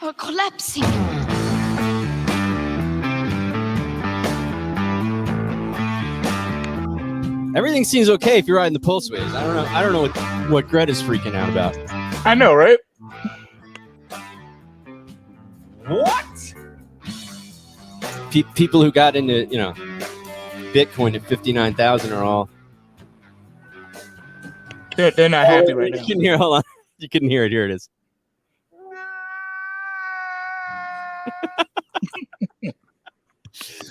are collapsing. Everything seems okay if you're riding the PulseWaves. I don't know what Greta's freaking out about. I know, right? What? People who got into, Bitcoin at 59,000 are all. They're not happy right now. You can hear. Hold on. You couldn't hear it. Here it is.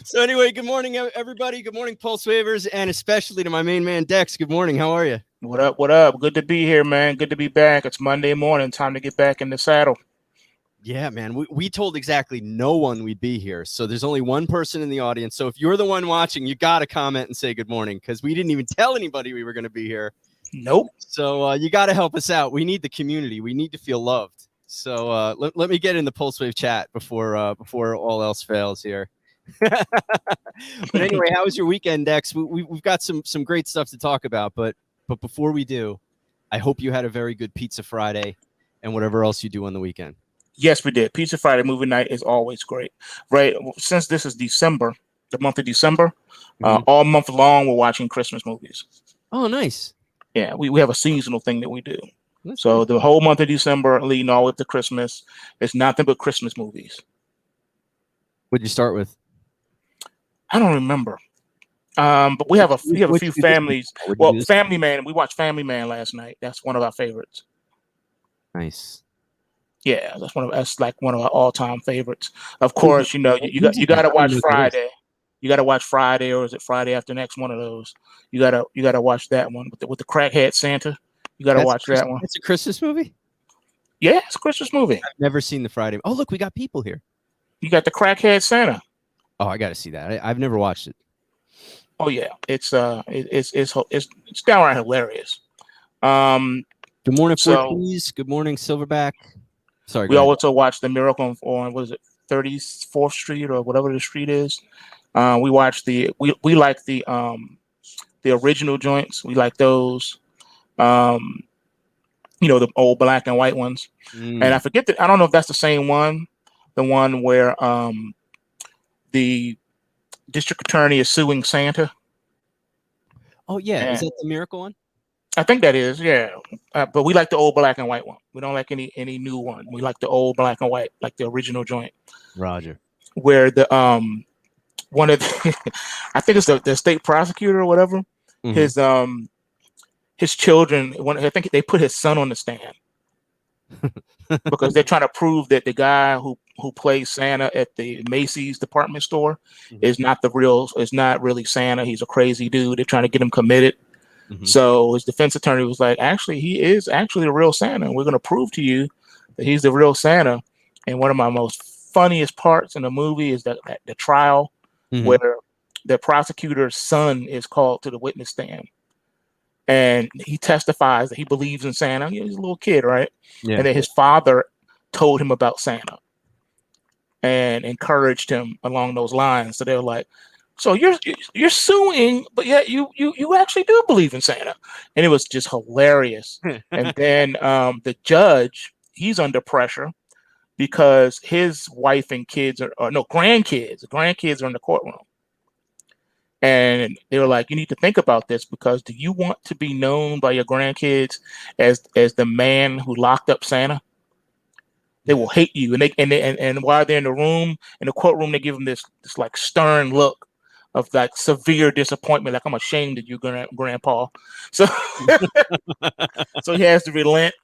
So anyway, good morning, everybody. Good morning, Pulse Wavers, and especially to my main man, Dex. Good morning. How are you? What up? What up? Good to be here, man. Good to be back. It's Monday morning. Time to get back in the saddle. Yeah, man. We told exactly no one we'd be here. So there's only one person in the audience. So if you're the one watching, you got to comment and say good morning because we didn't even tell anybody we were going to be here. Nope. So you got to help us out. We need the community. We need to feel loved. So let me get in the PulseWave chat before all else fails here. But anyway, how was your weekend, Dex? We've got some great stuff to talk about. But before we do, I hope you had a very good Pizza Friday and whatever else you do on the weekend. Yes, we did. Pizza Friday movie night is always great, right? Since this is December, the month of December, all month long we're watching Christmas movies. Oh, nice. Yeah, we have a seasonal thing that we do. So the whole month of December, leading all the way up to Christmas, it's nothing but Christmas movies. What'd you start with? I don't remember. But we have a few families. Well, Family Man. We watched Family Man last night. That's one of our favorites. Nice. Yeah, that's like one of our all-time favorites. Of course, you got to watch Friday. You got to watch Friday, or is it Friday after next? One of those. You gotta watch that one with the crackhead Santa. You got to watch that one. It's a Christmas movie? Yeah, it's a Christmas movie. I've never seen the Friday. Oh, look, we got people here. You got the crackhead Santa. Oh, I got to see that. I've never watched it. Oh yeah, it's downright hilarious. Good morning, Forties. Good morning, Silverback. Sorry. We also watched The Miracle on what is it, 34th Street or whatever the street is. We watched we like the original joints. We like those. The old black and white ones. And I forget that. I don't know if that's the same one. The one where the district attorney is suing Santa. Oh yeah, is that the Miracle one? I think that is, yeah. But we like the old black and white one. We don't like any new one. We like the old black and white, like the original joint. Roger. Where the one of the, I think it's the state prosecutor or whatever. Mm-hmm. His children. I think they put his son on the stand because they're trying to prove that the guy who plays Santa at the Macy's department store is not really Santa. He's a crazy dude. They're trying to get him committed. So his defense attorney was like, actually, he is actually the real Santa. And we're going to prove to you that he's the real Santa. And one of my most funniest parts in the movie is that the trial where the prosecutor's son is called to the witness stand. And he testifies that he believes in Santa. He's a little kid, right? Yeah. And then his father told him about Santa and encouraged him along those lines. So they were like, so you're suing, but yet you actually do believe in Santa. And it was just hilarious. And then the judge, he's under pressure because his wife and kids grandkids are in the courtroom. And they were like, you need to think about this because do you want to be known by your grandkids as the man who locked up Santa? They will hate you. And while they're in the courtroom, they give them this like stern look of like severe disappointment, like I'm ashamed of you, Grandpa. So, so he has to relent,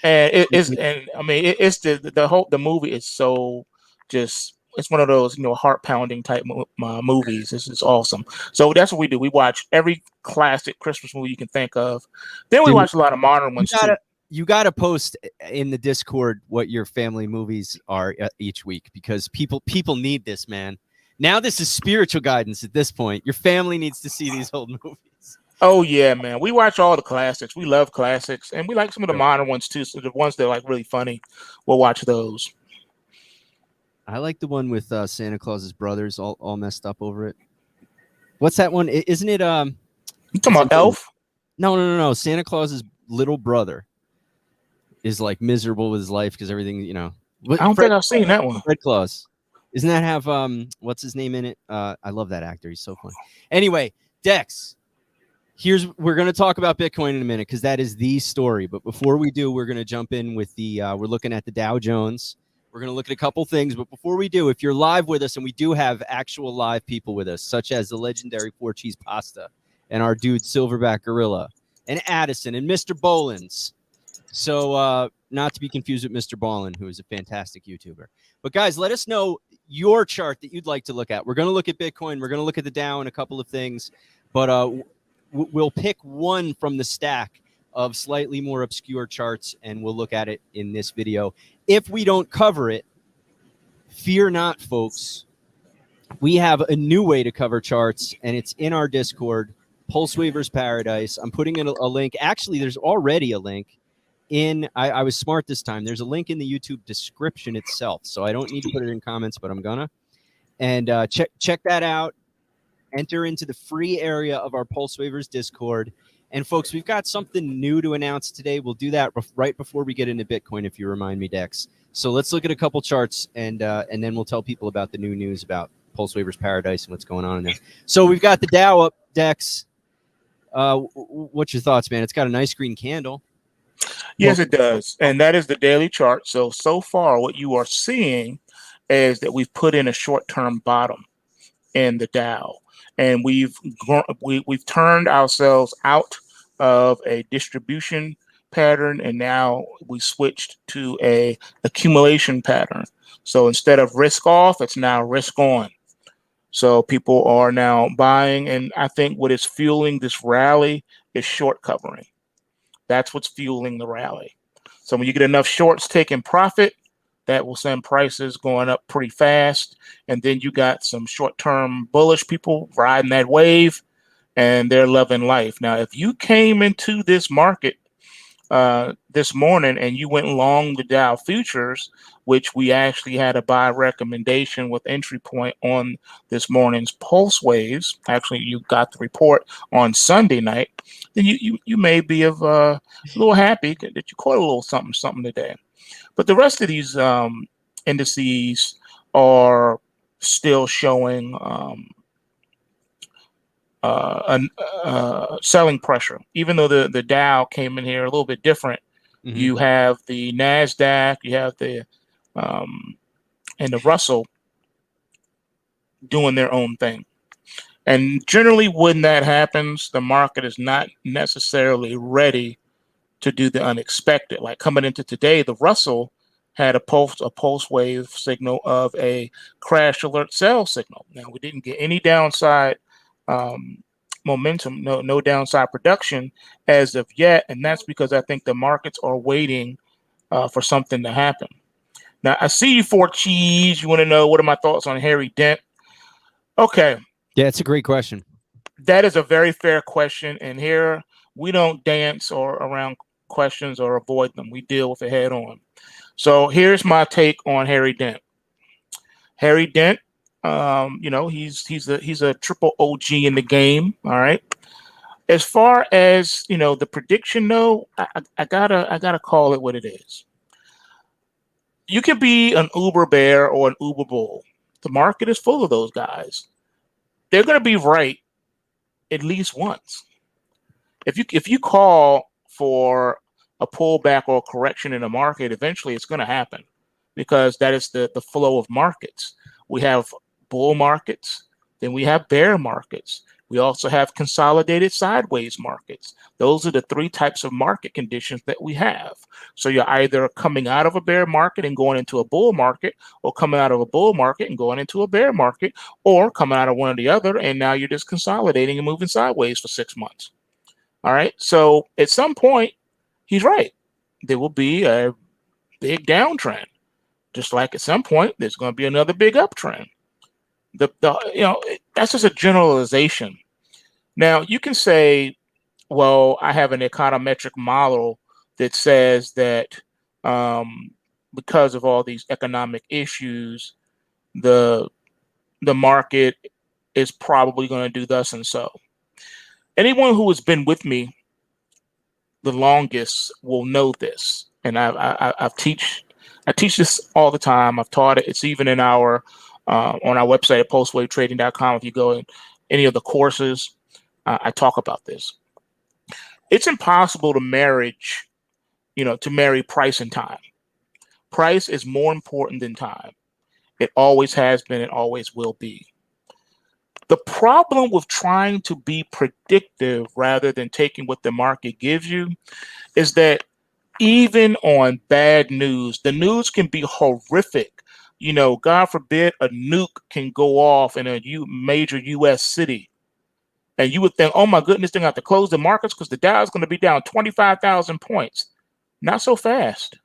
and it's the movie is so just it's one of those heart pounding type movies. This is awesome. So that's what we do. We watch every classic Christmas movie you can think of. Then we watch a lot of modern ones too. You got to post in the Discord what your family movies are each week because people need this, man. Now this is spiritual guidance at this point. Your family needs to see these old movies. Oh yeah, man. We watch all the classics. We love classics, and we like some of the modern ones too. So the ones that are like really funny, we'll watch those. I like the one with Santa Claus's brothers all messed up over it. What's that one? Isn't it? You talking about Elf? No. Santa Claus's little brother is like miserable with his life because everything I don't think I've seen that one. Red Claws. Doesn't that have what's his name in it? I love that actor. He's so funny. Anyway, Dex, we're going to talk about Bitcoin in a minute because that is the story. But before we do, we're going to jump in with we're looking at the Dow Jones. We're going to look at a couple things. But before we do, if you're live with us, and we do have actual live people with us, such as the legendary Four Cheese Pasta and our dude Silverback Gorilla and Addison and Mr. Bolins. So not to be confused with Mr. Ballin, who is a fantastic YouTuber. But guys, let us know your chart that you'd like to look at. We're going to look at Bitcoin. We're going to look at the Dow and a couple of things. But we'll pick one from the stack of slightly more obscure charts, and we'll look at it in this video. If we don't cover it, fear not, folks. We have a new way to cover charts, and it's in our Discord, PulseWave's Paradise. I'm putting in a link. Actually, there's already a link. I was smart this time. There's a link in the YouTube description itself, so I don't need to put it in comments, but I'm gonna. And check that out. Enter into the free area of our PulseWave's Discord. And folks, we've got something new to announce today. We'll do that right before we get into Bitcoin, if you remind me, Dex. So let's look at a couple charts, and then we'll tell people about the new news about PulseWave's Paradise and what's going on in there. So we've got the Dow up, Dex. What's your thoughts, man? It's got a nice green candle. Yes, it does. And that is the daily chart. So far, what you are seeing is that we've put in a short-term bottom in the Dow. And we've turned ourselves out of a distribution pattern, and now we switched to a accumulation pattern. So instead of risk off, it's now risk on. So people are now buying, and I think what is fueling this rally is short covering. That's what's fueling the rally. So when you get enough shorts taking profit, that will send prices going up pretty fast. And then you got some short-term bullish people riding that wave, and they're loving life. Now, if you came into this market this morning and you went long the Dow futures, which we actually had a buy recommendation with entry point on this morning's Pulse Waves. Actually, you got the report on Sunday night. Then you may be a little happy that you caught a little something today. But the rest of these indices are still showing selling pressure, even though the Dow came in here a little bit different. Mm-hmm. You have the NASDAQ, you have the and the Russell doing their own thing. And generally when that happens, the market is not necessarily ready to do the unexpected. Like coming into today, the Russell had a pulse wave signal of a crash alert sell signal. Now we didn't get any downside momentum, no downside production as of yet, and that's because I think the markets are waiting for something to happen. Now I see you for cheese. You want to know what are my thoughts on Harry Dent? Okay. Yeah, it's a great question. That is a very fair question, and here we don't dance or around questions or avoid them. We deal with it head on. So here's my take on Harry Dent. Harry Dent, he's a triple OG in the game. All right. As far as the prediction, I gotta call it what it is. You can be an uber bear or an uber bull. The market is full of those guys. They're gonna be right at least once. If you call for a pullback or a correction in the market, eventually it's going to happen because that is the flow of markets. We have bull markets, then we have bear markets. We also have consolidated sideways markets. Those are the three types of market conditions that we have. So you're either coming out of a bear market and going into a bull market, or coming out of a bull market and going into a bear market, or coming out of one or the other, and now you're just consolidating and moving sideways for 6 months. All right. So at some point, he's right. There will be a big downtrend, just like at some point there's going to be another big uptrend. That's just a generalization. Now you can say, well, I have an econometric model that says that because of all these economic issues, the market is probably going to do thus and so. Anyone who has been with me the longest will know this, and I've I teach this all the time. I've taught it. It's even in our on our website at pulsewavetrading.com. If you go in any of the courses, I talk about this. It's impossible to marry price and time. Price is more important than time. It always has been and always will be. The problem with trying to be predictive rather than taking what the market gives you is that even on bad news, the news can be horrific. God forbid a nuke can go off in a major U.S. city. And you would think, oh my goodness, they're going to have to close the markets because the Dow is going to be down 25,000 points. Not so fast.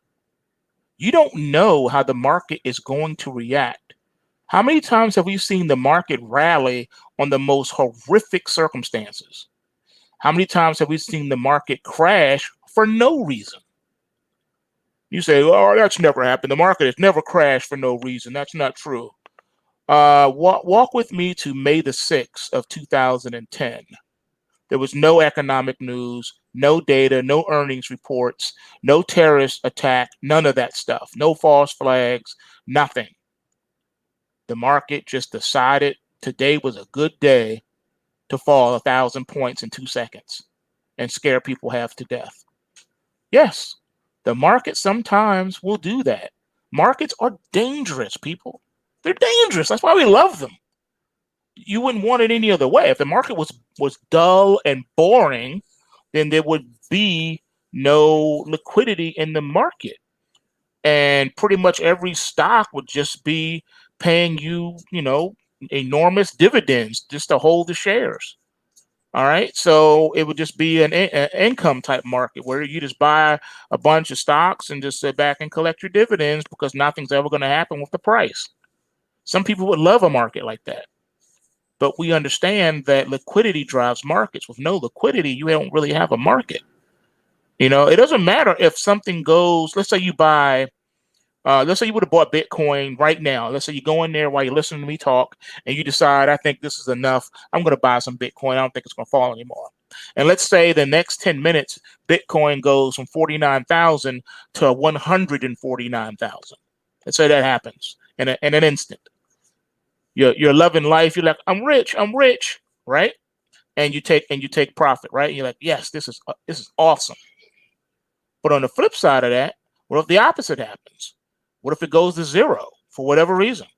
You don't know how the market is going to react. How many times have we seen the market rally on the most horrific circumstances? How many times have we seen the market crash for no reason? You say, oh, that's never happened. The market has never crashed for no reason. That's not true. Walk with me to May the 6th of 2010. There was no economic news, no data, no earnings reports, no terrorist attack, none of that stuff. No false flags, nothing. The market just decided today was a good day to fall 1,000 points in 2 seconds and scare people half to death. Yes, the market sometimes will do that. Markets are dangerous, people. They're dangerous. That's why we love them. You wouldn't want it any other way. If the market was dull and boring, then there would be no liquidity in the market. And pretty much every stock would just be paying you, enormous dividends just to hold the shares. All right. So it would just be an income type market where you just buy a bunch of stocks and just sit back and collect your dividends because nothing's ever going to happen with the price. Some people would love a market like that. But we understand that liquidity drives markets. With no liquidity, you don't really have a market. It doesn't matter if something goes, let's say you buy, let's say you would have bought Bitcoin right now. Let's say you go in there while you're listening to me talk and you decide, I think this is enough. I'm going to buy some Bitcoin. I don't think it's going to fall anymore. And let's say the next 10 minutes, Bitcoin goes from 49,000 to 149,000. Let's say that happens in an instant. You're loving life. You're like, I'm rich, right? And you take profit, right? And you're like, yes, this is awesome. But on the flip side of that, what if the opposite happens? What if it goes to zero for whatever reason?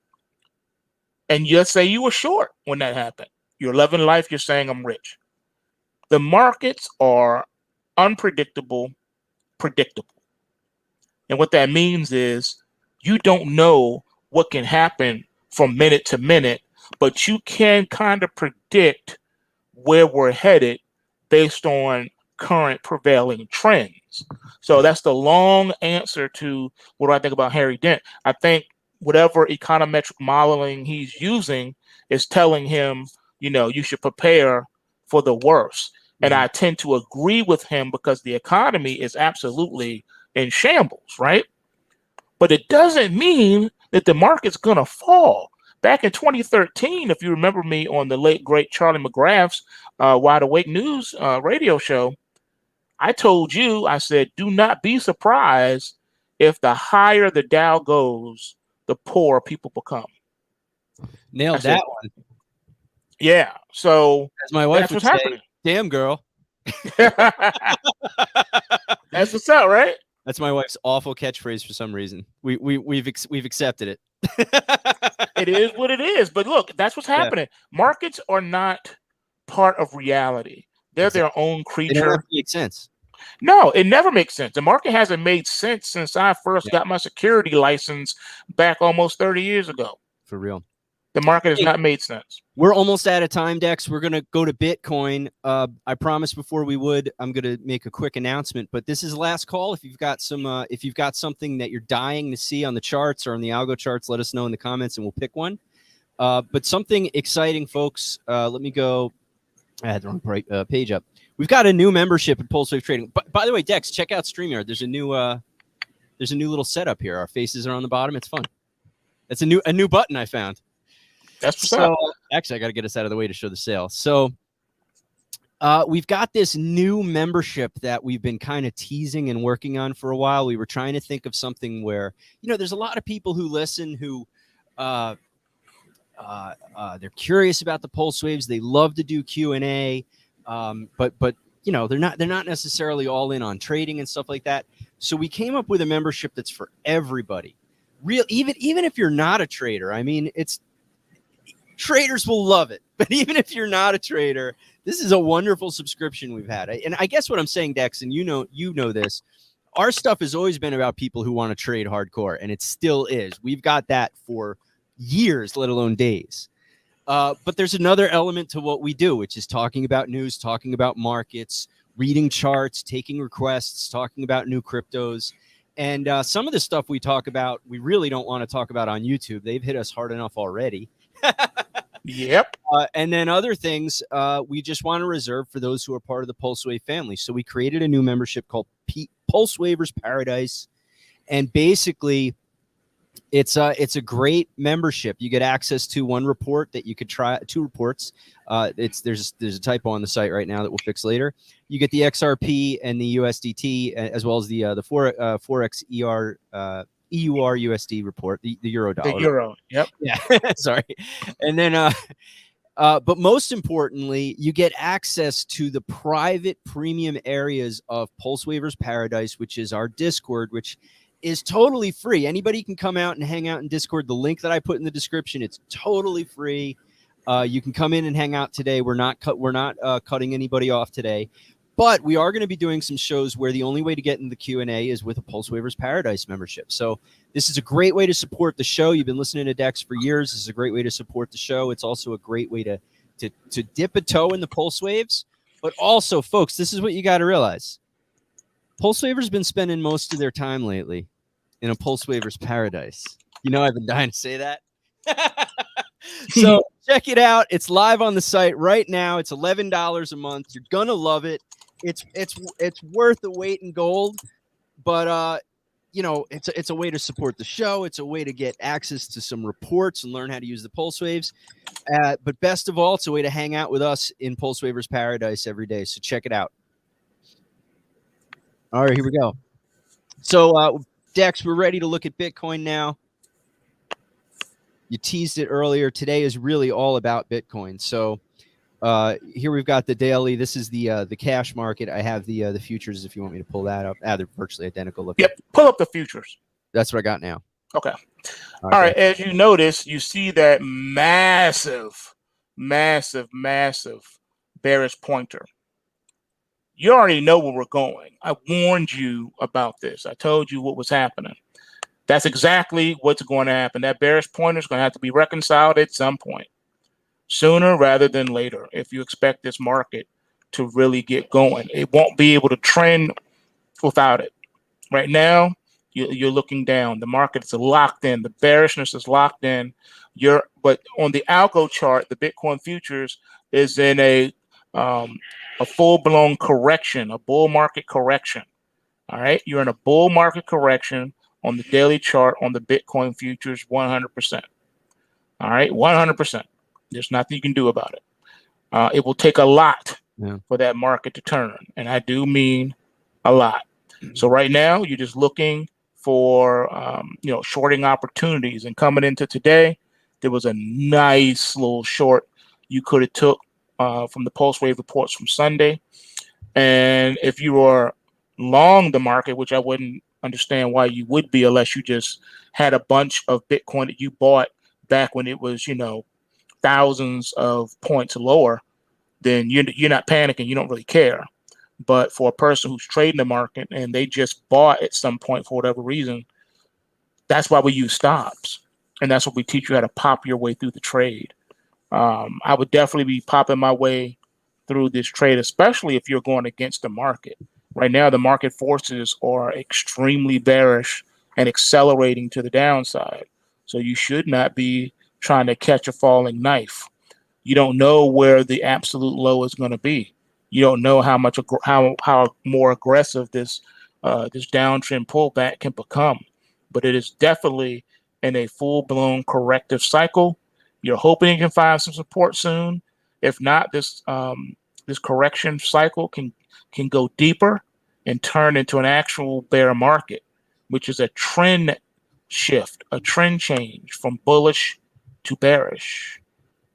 And let's say you were short when that happened. You're loving life. You're saying I'm rich. The markets are unpredictable, predictable. And what that means is you don't know what can happen from minute to minute, but you can kind of predict where we're headed based on current prevailing trends. So that's the long answer to what do I think about Harry Dent. I think whatever econometric modeling he's using is telling him, you should prepare for the worst. And I tend to agree with him because the economy is absolutely in shambles, right? But it doesn't mean that the market's going to fall. Back in 2013, if you remember me on the late, great Charlie McGrath's Wide Awake News radio show, I told you, I said, do not be surprised if the higher the Dow goes, the poorer people become. Nailed that one. Yeah. So as my wife would say, happening. Damn, girl. That's what's up, right? That's my wife's awful catchphrase for some reason. We've accepted it. It is what it is. But look, that's what's happening. Yeah. Markets are not part of reality. They're their own creature. It doesn't make sense. No, it never makes sense. The market hasn't made sense since I first got my security license back almost 30 years ago. For real. The market has not made sense. We're almost out of time, Dex. We're going to go to Bitcoin. I promised before we would, I'm going to make a quick announcement, but this is last call. If you've got something that you're dying to see on the charts or on the algo charts, let us know in the comments and we'll pick one. But something exciting, folks. Let me go. I had the wrong page up. We've got a new membership at PulseWave Trading. By the way, Dex, check out StreamYard. There's a new little setup here. Our faces are on the bottom. It's fun. It's a new button I found. That's so. Actually, I got to get us out of the way to show the sale. So We've got this new membership that we've been kind of teasing and working on for a while. We were trying to think of something where, there's a lot of people who listen who they're curious about the pulse waves. They love to do Q&A, but they're not necessarily all in on trading and stuff like that. So we came up with a membership that's for everybody. Even if you're not a trader, I mean, traders will love it. But even if you're not a trader, this is a wonderful subscription we've had. And I guess what I'm saying, Dex, and you know this, our stuff has always been about people who want to trade hardcore, and it still is. We've got that for years, let alone days. But there's another element to what we do, which is talking about news, talking about markets, reading charts, taking requests, talking about new cryptos. And some of the stuff we talk about, we really don't want to talk about on YouTube. They've hit us hard enough already. Yep. And then other things we just want to reserve for those who are part of the PulseWave family. So we created a new membership called PulseWavers Paradise. And basically, it's a great membership. You get access to one report that you could try, two reports. There's a typo on the site right now that we'll fix later. You get the XRP and the USDT, as well as the forex EUR USD report, the euro dollar. The euro. Yep. Yeah. Sorry. And then but most importantly, you get access to the private premium areas of PulseWavers Paradise, which is our Discord, which is totally free. Anybody can come out and hang out in Discord. The link that I put in the description, it's totally free. You can come in and hang out today. We're not cutting anybody off today, but we are going to be doing some shows where the only way to get in the Q&A is with a PulseWavers Paradise membership. So this is a great way to support the show. You've been listening to Dex for years. This is a great way to support the show. It's also a great way to dip a toe in the pulse waves. But also, folks, this is what you got to realize. PulseWaver's been spending most of their time lately in a PulseWavers Paradise. I've been dying to say that. So check it out. It's live on the site right now. It's $11 a month. You're gonna love it. It's worth the weight in gold. But it's a way to support the show. It's a way to get access to some reports and learn how to use the pulse waves. But best of all, it's a way to hang out with us in PulseWavers Paradise every day. So check it out. All right, here we go. So, Dex, we're ready to look at Bitcoin now. You teased it earlier. Today is really all about Bitcoin. So here we've got the daily. This is the cash market. I have the futures if you want me to pull that up. They're virtually identical. Look. Yep, pull up the futures. That's what I got now. Okay. All right. As you notice, you see that massive bearish pointer. You already know where we're going. I warned you about this. I told you what was happening. That's exactly what's going to happen. That bearish pointer is going to have to be reconciled at some point, sooner rather than later, if you expect this market to really get going. It won't be able to trend without it. Right now, you're looking down. The market is locked in. The bearishness is locked in. But on the algo chart, the Bitcoin futures is in a full-blown correction, a bull market correction. All right, you're in a bull market correction on the daily chart on the Bitcoin futures, 100%. All right, 100%. There's nothing you can do about it. It will take a lot for that market to turn, and I do mean a lot. So right now, you're just looking for shorting opportunities. And coming into today, there was a nice little short you could have took from the PulseWave reports from Sunday. And if you are long the market, which I wouldn't understand why you would be unless you just had a bunch of Bitcoin that you bought back when it was, thousands of points lower, then you're not panicking. You don't really care. But for a person who's trading the market and they just bought at some point for whatever reason, that's why we use stops. And that's what we teach you, how to pop your way through the trade. I would definitely be popping my way through this trade, especially if you're going against the market. Right now, the market forces are extremely bearish and accelerating to the downside. So you should not be trying to catch a falling knife. You don't know where the absolute low is going to be. You don't know how more aggressive this downtrend pullback can become. But it is definitely in a full-blown corrective cycle. You're hoping you can find some support soon. If not, this correction cycle can go deeper and turn into an actual bear market, which is a trend shift, a trend change from bullish to bearish.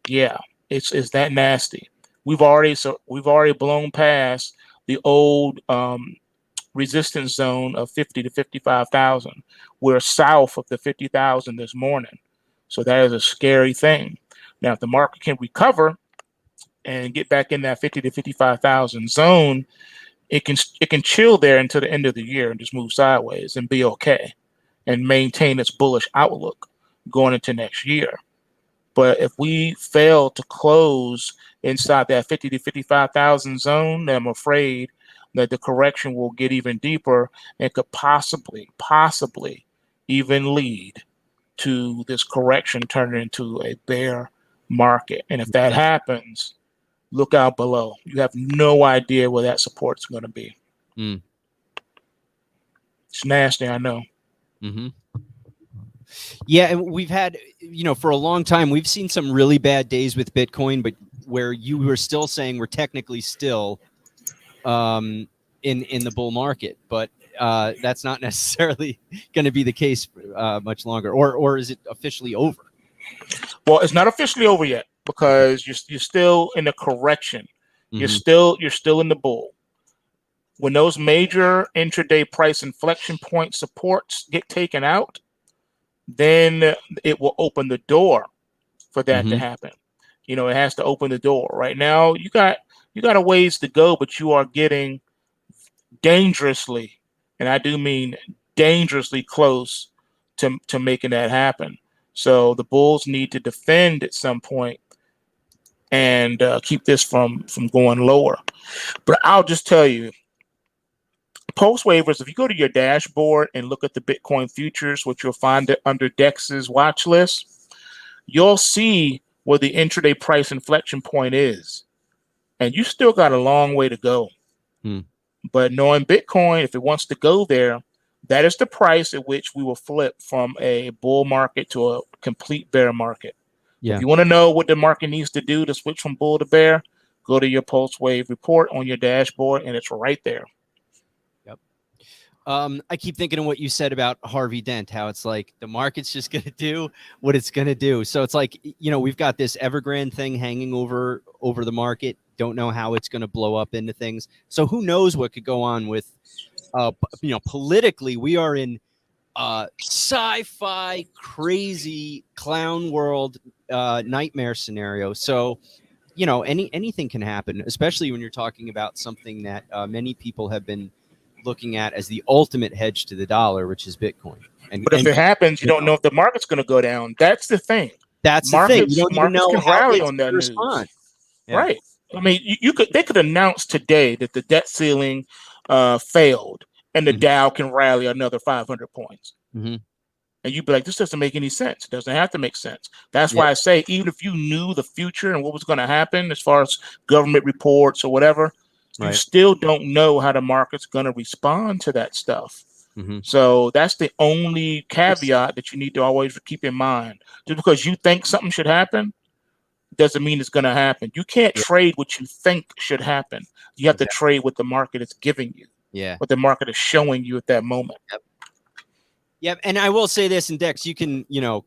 Yeah, it's that nasty. We've already blown past the old resistance zone of 50 to 55,000. We're south of the 50,000 this morning. So that is a scary thing. Now, if the market can recover and get back in that 50 to 55,000 zone, it can chill there until the end of the year and just move sideways and be okay and maintain its bullish outlook going into next year. But if we fail to close inside that 50 to 55,000 zone, then I'm afraid that the correction will get even deeper and could possibly even lead to this correction turning into a bear market. And if that happens, look out below. You have no idea where that support's going to be. Mm. It's nasty, I know. Mm-hmm. Yeah, and we've had, for a long time, we've seen some really bad days with Bitcoin, but where you were still saying we're technically still in the bull market, but that's not necessarily going to be the case much longer, or is it officially over? Well, it's not officially over yet because you're still in the correction. Mm-hmm. You're still in the bull. When those major intraday price inflection point supports get taken out, then it will open the door for that to happen. It has to open the door. Right now, you got a ways to go, but you are getting dangerously, and I do mean dangerously close to making that happen. So the bulls need to defend at some point and keep this from going lower. But I'll just tell you, PulseWavers, if you go to your dashboard and look at the Bitcoin futures, which you'll find under DEX's watch list, you'll see where the intraday price inflection point is. And you still got a long way to go. But knowing Bitcoin, if it wants to go there, that is the price at which we will flip from a bull market to a complete bear market. Yeah. If you want to know what the market needs to do to switch from bull to bear, go to your PulseWave report on your dashboard, and it's right there. Yep. I keep thinking of what you said about Harvey Dent, how it's like the market's just going to do what it's going to do. So it's like, we've got this Evergrande thing hanging over the market. Don't know how it's going to blow up into things. So who knows what could go on with, politically, we are in sci-fi crazy clown world nightmare scenario. So, anything can happen, especially when you're talking about something that many people have been looking at as the ultimate hedge to the dollar, which is Bitcoin. But if it happens, you don't know if the market's going to go down. That's the thing. That's the thing. You don't even know can how rally it's on that news. Respond. Yeah. Right. I mean, they could announce today that the debt ceiling failed and the Dow can rally another 500 points. And you'd be like, this doesn't make any sense. It doesn't have to make sense. That's why I say, even if you knew the future and what was going to happen as far as government reports or whatever, you still don't know how the market's going to respond to that stuff. So that's the only caveat that you need to always keep in mind. Just because you think something should happen doesn't mean it's going to happen. You can't trade what you think should happen. You have to trade what the market is giving you. What the market is showing you at that moment. Yep. And I will say this, and Dex, you can, you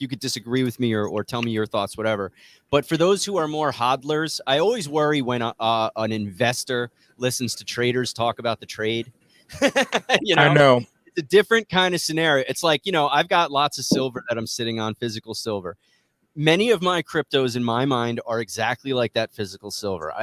could disagree with me or tell me your thoughts, whatever. But for those who are more hodlers, I always worry when an investor listens to traders talk about the trade. I know. It's a different kind of scenario. It's like, I've got lots of silver that I'm sitting on, physical silver. Many of my cryptos in my mind are exactly like that physical silver.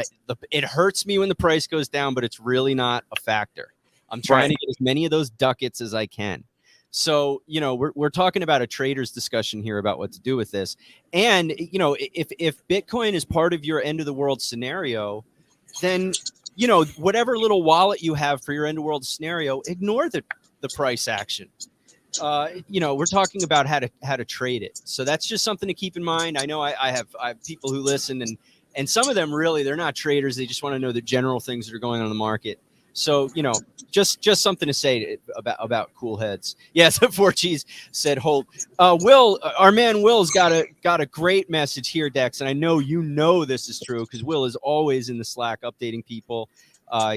It hurts me when the price goes down, but it's really not a factor. I'm trying to get as many of those ducats as I can. So, we're talking about a trader's discussion here about what to do with this. And, if Bitcoin is part of your end of the world scenario, then, whatever little wallet you have for your end of the world scenario, ignore the price action. We're talking about how to trade it. So that's just something to keep in mind. I know I have people who listen and some of them really, they're not traders. They just want to know the general things that are going on in the market. So, just something to say about cool heads. Yes, 4Gs said hold. Will, our man Will's got a great message here, Dex, and I know this is true because Will is always in the Slack updating people.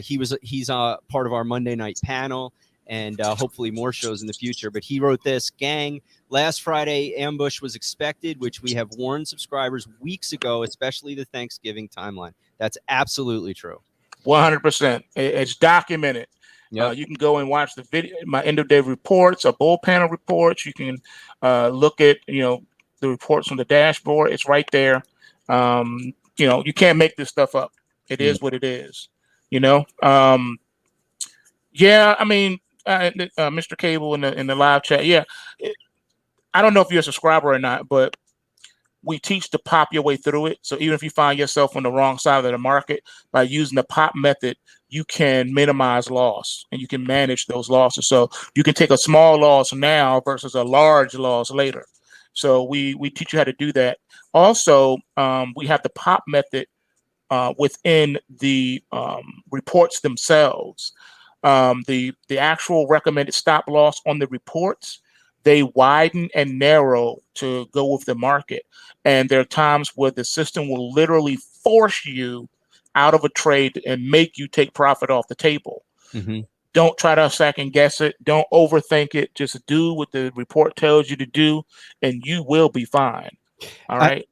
He's part of our Monday night panel, and hopefully more shows in the future. But he wrote this: gang, last Friday ambush was expected, which we have warned subscribers weeks ago, especially the Thanksgiving timeline. That's absolutely true. 100%. It's documented. Yep. You can go and watch the video, my end of day reports, or bull panel reports. You can look at the reports from the dashboard. It's right there. You can't make this stuff up. It is what it is. Yeah, I mean, Mr. Cable in the live chat. Yeah, I don't know if you're a subscriber or not, but we teach to pop your way through it. So even if you find yourself on the wrong side of the market, by using the pop method, you can minimize loss and you can manage those losses. So you can take a small loss now versus a large loss later. So we teach you how to do that. Also, we have the pop method within the reports themselves. The actual recommended stop loss on the reports, they widen and narrow to go with the market. And there are times where the system will literally force you out of a trade and make you take profit off the table. Mm-hmm. Don't try to second guess it. Don't overthink it. Just do what the report tells you to do, and you will be fine. All right.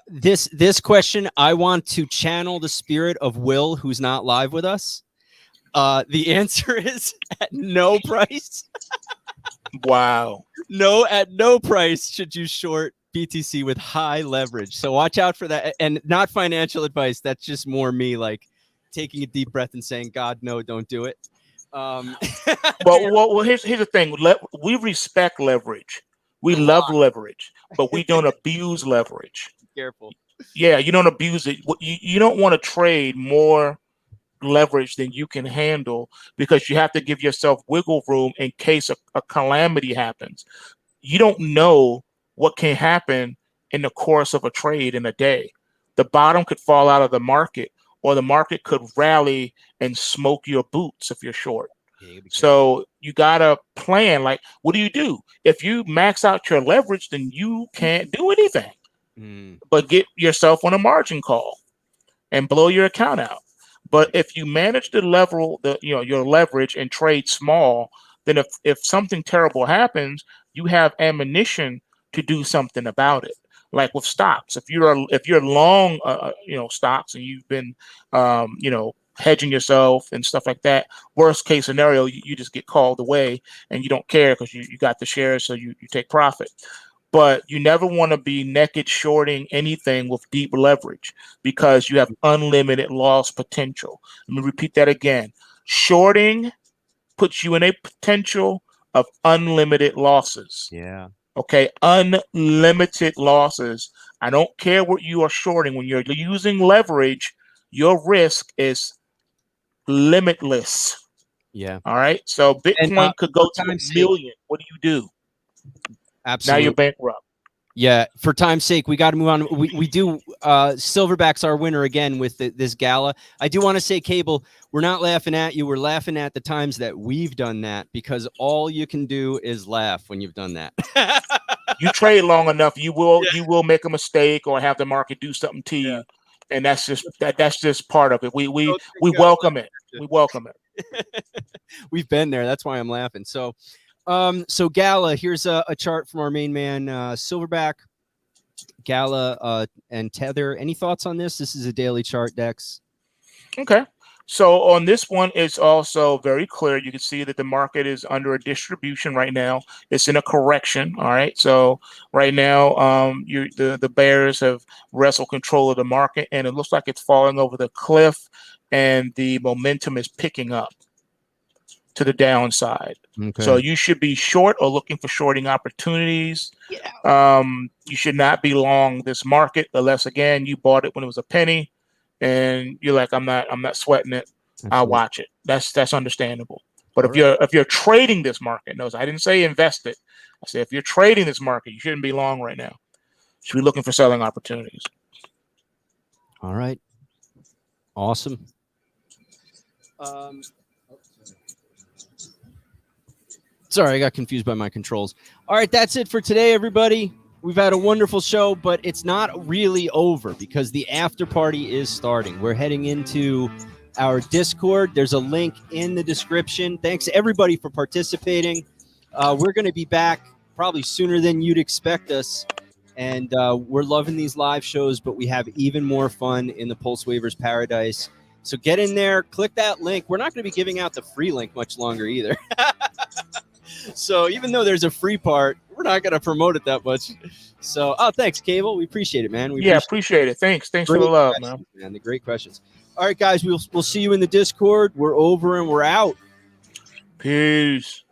This question, I want to channel the spirit of Will, who's not live with us. The answer is at no price. Wow. No, at no price should you short BTC with high leverage. So watch out for that. And not financial advice. That's just more me like taking a deep breath and saying, God, no, don't do it. Well, here's the thing. We respect leverage. We love leverage, but we don't abuse leverage. Careful. Yeah, you don't abuse it. You don't want to trade more leverage than you can handle, because you have to give yourself wiggle room in case a calamity happens. You don't know what can happen in the course of a trade in a day. The bottom could fall out of the market, or the market could rally and smoke your boots if you're short. So you gotta plan. Like, what do? If you max out your leverage, then you can't do anything but get yourself on a margin call and blow your account out. But if you manage to level your leverage and trade small, then if something terrible happens, you have ammunition to do something about it. Like with stocks, if you're long stocks, and you've been hedging yourself and stuff like that, worst case scenario, you just get called away and you don't care because you got the shares, so you take profit. But you never want to be naked shorting anything with deep leverage, because you have unlimited loss potential. Let me repeat that again. Shorting puts you in a potential of unlimited losses. Yeah. Okay. Unlimited losses. I don't care what you are shorting. When you're using leverage, your risk is limitless. Yeah. All right. So Bitcoin could go to $1 million. What do? Absolutely. Now you're bankrupt. Yeah, for time's sake, we got to move on. We do Silverback's our winner again with this gala. I do want to say, Cable, we're not laughing at you. We're laughing at the times that we've done that, because all you can do is laugh when you've done that. You trade long enough, you will make a mistake or have the market do something to you, and that's just part of it. We welcome it. We welcome it. We've been there. That's why I'm laughing. So Gala, here's a chart from our main man, Silverback, Gala, and Tether. Any thoughts on this? This is a daily chart, Dex. Okay. So on this one, it's also very clear. You can see that the market is under a distribution right now. It's in a correction. All right. So right now, the bears have wrestled control of the market, and it looks like it's falling over the cliff, and the momentum is picking up to the downside. Okay. So you should be short or looking for shorting opportunities. Yeah. You should not be long this market unless, again, you bought it when it was a penny and you're like, I'm not sweating it. Absolutely. I'll watch it. That's understandable. But if you're trading this market, notice I didn't say invest it. I said if you're trading this market, you shouldn't be long right now. You should be looking for selling opportunities. All right. Awesome. Sorry, I got confused by my controls. All right, that's it for today, everybody. We've had a wonderful show, but it's not really over because the after party is starting. We're heading into our Discord. There's a link in the description. Thanks, everybody, for participating. We're going to be back probably sooner than you'd expect us. And we're loving these live shows, but we have even more fun in the Pulse Waivers Paradise. So get in there, click that link. We're not going to be giving out the free link much longer either. So even though there's a free part, we're not going to promote it that much. So, thanks, Cable. We appreciate it, man. Appreciate it. Thanks for the love, man. The great questions. All right, guys, we'll see you in the Discord. We're over and we're out. Peace.